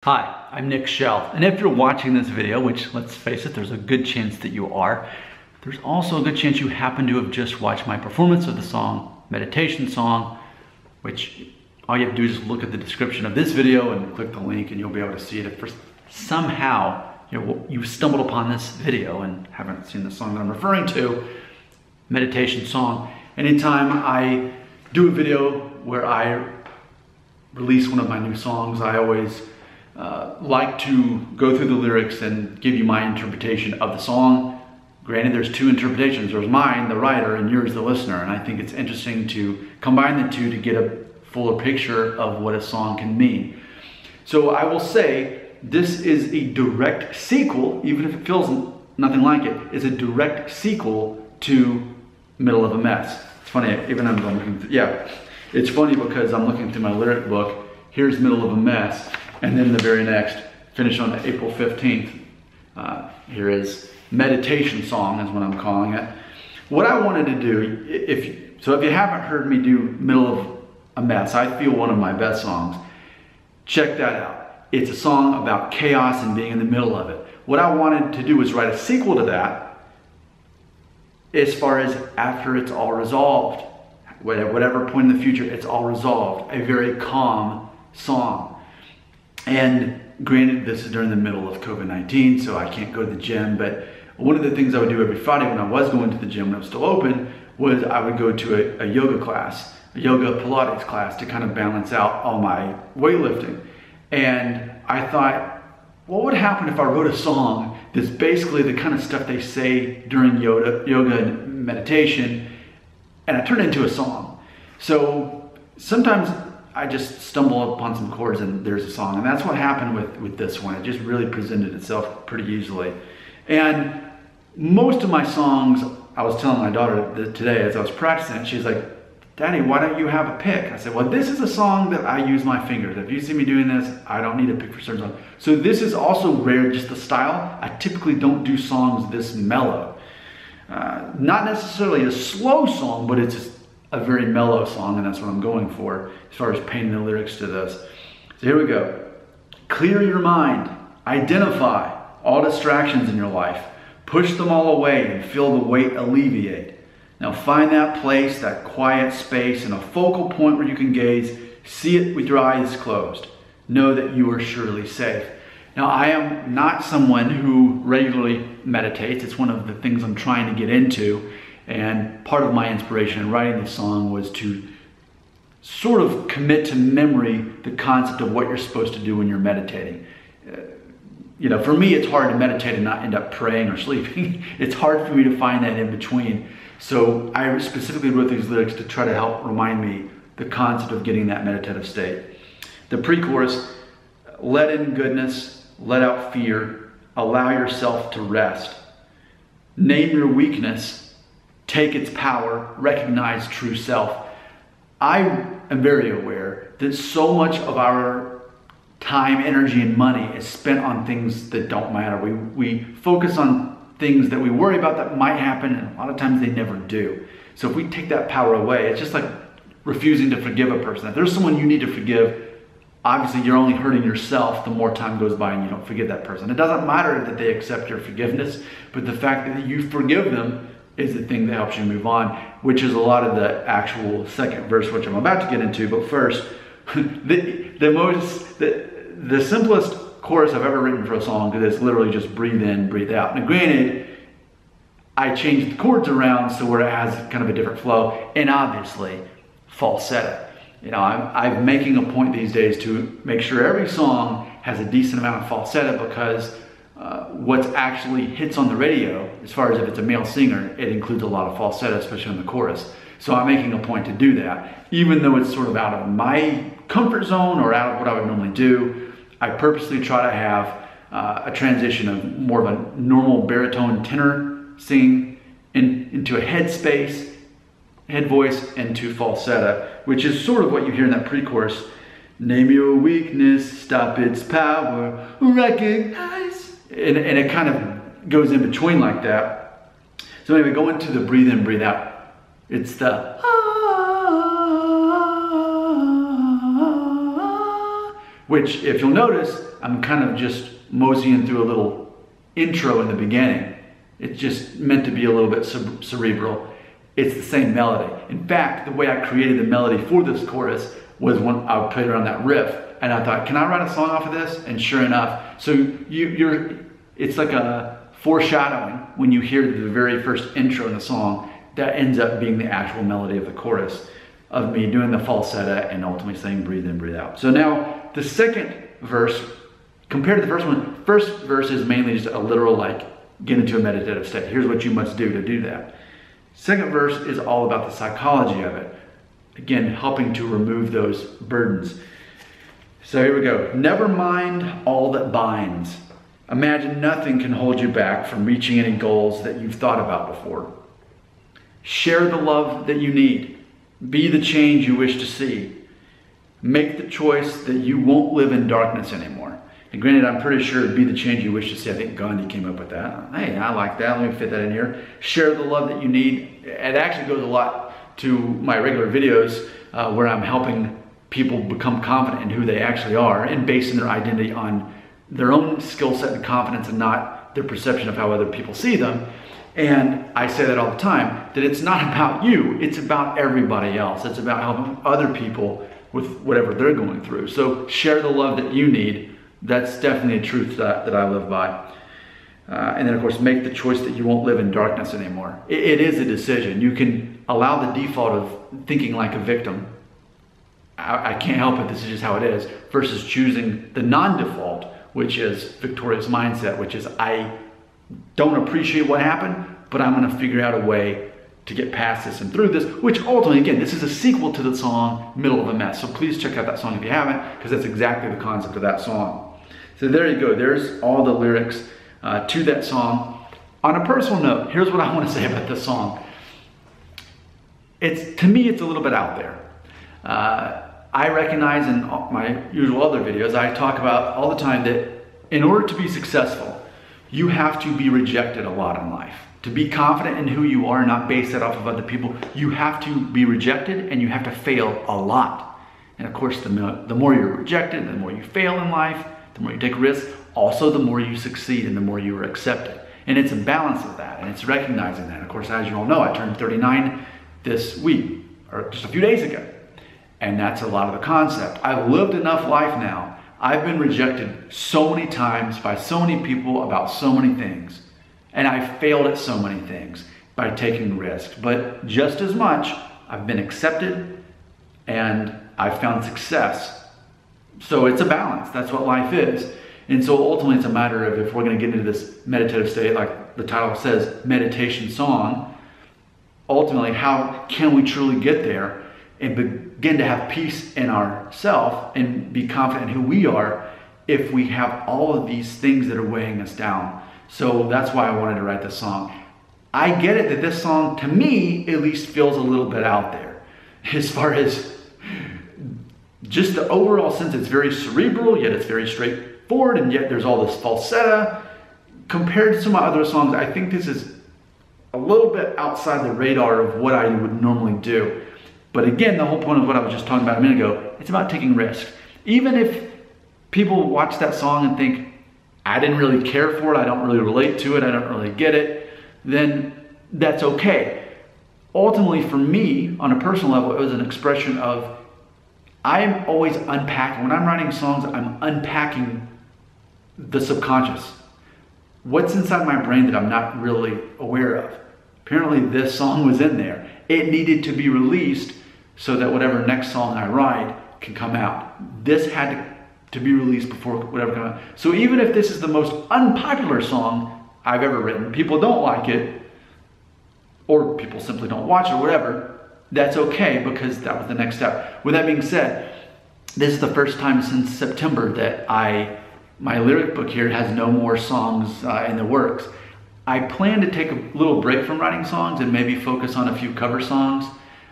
Hi, I'm Nick Shell, and if you're watching this video, which let's face it, there's a good chance that you are, there's also a good chance you happen to have just watched my performance of the song, Meditation Song, which all you have to do is just look at the description of this video and click the link and you'll be able to see it. If somehow you stumbled upon this video and haven't seen the song that I'm referring to, Meditation Song, anytime I do a video where I release one of my new songs, I always like to go through the lyrics and give you my interpretation of the song. Granted, there's two interpretations. There's mine, the writer, and yours, the listener. And I think it's interesting to combine the two to get a fuller picture of what a song can mean. So I will say this is a direct sequel, even if it feels nothing like it. It's a direct sequel to Middle of a Mess. It's funny, even I'm looking through, it's funny because I'm looking through my lyric book. Here's Middle of a Mess. And then the very next, finish on April 15th. Here is Meditation Song is what I'm calling it. What I wanted to do, if you haven't heard me do Middle of a Mess, I feel one of my best songs. Check that out. It's a song about chaos and being in the middle of it. What I wanted to do was write a sequel to that as far as after it's all resolved. Whatever point in the future, it's all resolved. A very calm song. And granted, this is during the middle of COVID-19, so I can't go to the gym, but one of the things I would do every Friday when I was going to the gym when it was still open was I would go to a yoga class, a yoga Pilates class to kind of balance out all my weightlifting. And I thought, what would happen if I wrote a song that's basically the kind of stuff they say during yoga and meditation, and I turned it into a song. So sometimes I just stumble upon some chords and there's a song. And that's what happened with this one. It just really presented itself pretty easily. And most of my songs, I was telling my daughter today as I was practicing it, she's like, Daddy, why don't you have a pick? I said, well, this is a song that I use my fingers. If you see me doing this, I don't need a pick for certain songs. So this is also rare, just the style. I typically don't do songs this mellow. Not necessarily a slow song, but it's just a very mellow song, and that's what I'm going for as far as painting the lyrics to this. So here we go. Clear your mind. Identify all distractions in your life. Push them all away and feel the weight alleviate. Now find that place, that quiet space, and a focal point where you can gaze. See it with your eyes closed. Know that you are surely safe. Now I am not someone who regularly meditates. It's one of the things I'm trying to get into. And part of my inspiration in writing this song was to sort of commit to memory the concept of what you're supposed to do when you're meditating. For me, it's hard to meditate and not end up praying or sleeping. It's hard for me to find that in between. So I specifically wrote these lyrics to try to help remind me the concept of getting that meditative state. The pre-chorus, let in goodness, let out fear, allow yourself to rest. Name your weakness, take its power, recognize true self. I am very aware that so much of our time, energy, and money is spent on things that don't matter. We focus on things that we worry about that might happen, and a lot of times they never do. So if we take that power away, it's just like refusing to forgive a person. If there's someone you need to forgive, obviously you're only hurting yourself the more time goes by and you don't forgive that person. It doesn't matter that they accept your forgiveness, but the fact that you forgive them is the thing that helps you move on, which is a lot of the actual second verse, which I'm about to get into. But first, the simplest chorus I've ever written for a song, because it's literally just breathe in, breathe out. Now granted, I changed the chords around so where it has kind of a different flow, and obviously falsetto. I'm making a point these days to make sure every song has a decent amount of falsetto, because what's actually hits on the radio, as far as if it's a male singer, it includes a lot of falsetto, especially in the chorus. So I'm making a point to do that. Even though it's sort of out of my comfort zone or out of what I would normally do, I purposely try to have a transition of more of a normal baritone tenor singing into a head space, head voice, into falsetto, which is sort of what you hear in that pre-chorus. Name your weakness, stop its power, recognize. And it kind of goes in between like that. So anyway, go into the breathe in, breathe out. It's the which if you'll notice, I'm kind of just moseying through a little intro in the beginning. It's just meant to be a little bit cerebral. It's the same melody. In fact, the way I created the melody for this chorus was when I played around that riff, and I thought, can I write a song off of this? And sure enough, so it's like a foreshadowing when you hear the very first intro in the song that ends up being the actual melody of the chorus of me doing the falsetto and ultimately saying breathe in, breathe out. So now the second verse, compared to the first one, first verse is mainly just a literal like get into a meditative state. Here's what you must do to do that. Second verse is all about the psychology of it. Again, helping to remove those burdens. So here we go. Never mind all that binds. Imagine nothing can hold you back from reaching any goals that you've thought about before. Share the love that you need. Be the change you wish to see. Make the choice that you won't live in darkness anymore. And granted, I'm pretty sure be the change you wish to see. I think Gandhi came up with that. Hey, I like that. Let me fit that in here. Share the love that you need. It actually goes a lot to my regular videos where I'm helping people become confident in who they actually are and basing their identity on their own skill set and confidence and not their perception of how other people see them. And I say that all the time, that it's not about you, it's about everybody else. It's about helping other people with whatever they're going through. So share the love that you need. That's definitely a truth that I live by. And then of course, make the choice that you won't live in darkness anymore. It is a decision. You can allow the default of thinking like a victim. I can't help it, this is just how it is, versus choosing the non-default, which is victorious mindset, which is I don't appreciate what happened, but I'm gonna figure out a way to get past this and through this, which ultimately, again, this is a sequel to the song, Middle of a Mess. So please check out that song if you haven't, because that's exactly the concept of that song. So there you go, there's all the lyrics to that song. On a personal note, here's what I wanna say about this song. To me, it's a little bit out there. I recognize in my usual other videos, I talk about all the time that in order to be successful, you have to be rejected a lot in life. To be confident in who you are, not base that off of other people, you have to be rejected and you have to fail a lot. And of course, the more you're rejected, the more you fail in life, the more you take risks, also the more you succeed and the more you are accepted. And it's a balance of that, and it's recognizing that. Of course, as you all know, I turned 39 this week, or just a few days ago. And that's a lot of the concept. I've lived enough life now. I've been rejected so many times by so many people about so many things. And I've failed at so many things by taking risks. But just as much, I've been accepted and I've found success. So it's a balance. That's what life is. And so ultimately it's a matter of if we're going to get into this meditative state, like the title says, meditation song, ultimately how can we truly get there and begin to have peace in ourselves and be confident in who we are if we have all of these things that are weighing us down. So that's why I wanted to write this song. I get it that this song, to me, at least feels a little bit out there. As far as just the overall sense, it's very cerebral, yet it's very straightforward, and yet there's all this falsetto. Compared to some of my other songs, I think this is a little bit outside the radar of what I would normally do. But again, the whole point of what I was just talking about a minute ago, it's about taking risks. Even if people watch that song and think, I didn't really care for it, I don't really relate to it, I don't really get it, then that's okay. Ultimately, for me, on a personal level, it was an expression of, I'm always unpacking. When I'm writing songs, I'm unpacking the subconscious. What's inside my brain that I'm not really aware of? Apparently this song was in there. It needed to be released so that whatever next song I write can come out. This had to be released before whatever comes out. So even if this is the most unpopular song I've ever written, people don't like it, or people simply don't watch it or whatever, that's okay because that was the next step. With that being said, this is the first time since September that my lyric book here has no more songs in the works. I plan to take a little break from writing songs and maybe focus on a few cover songs.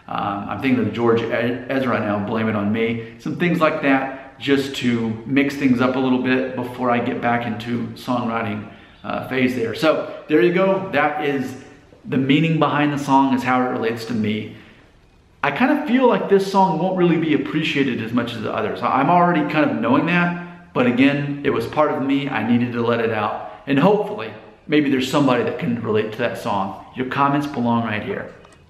I'm thinking of George Ezra right now, Blame It On Me. Some things like that, just to mix things up a little bit before I get back into songwriting phase there. So there you go. That is the meaning behind the song, is how it relates to me. I kind of feel like this song won't really be appreciated as much as the others. I'm already kind of knowing that, but again, it was part of me. I needed to let it out. And hopefully, maybe there's somebody that can relate to that song. Your comments belong right here.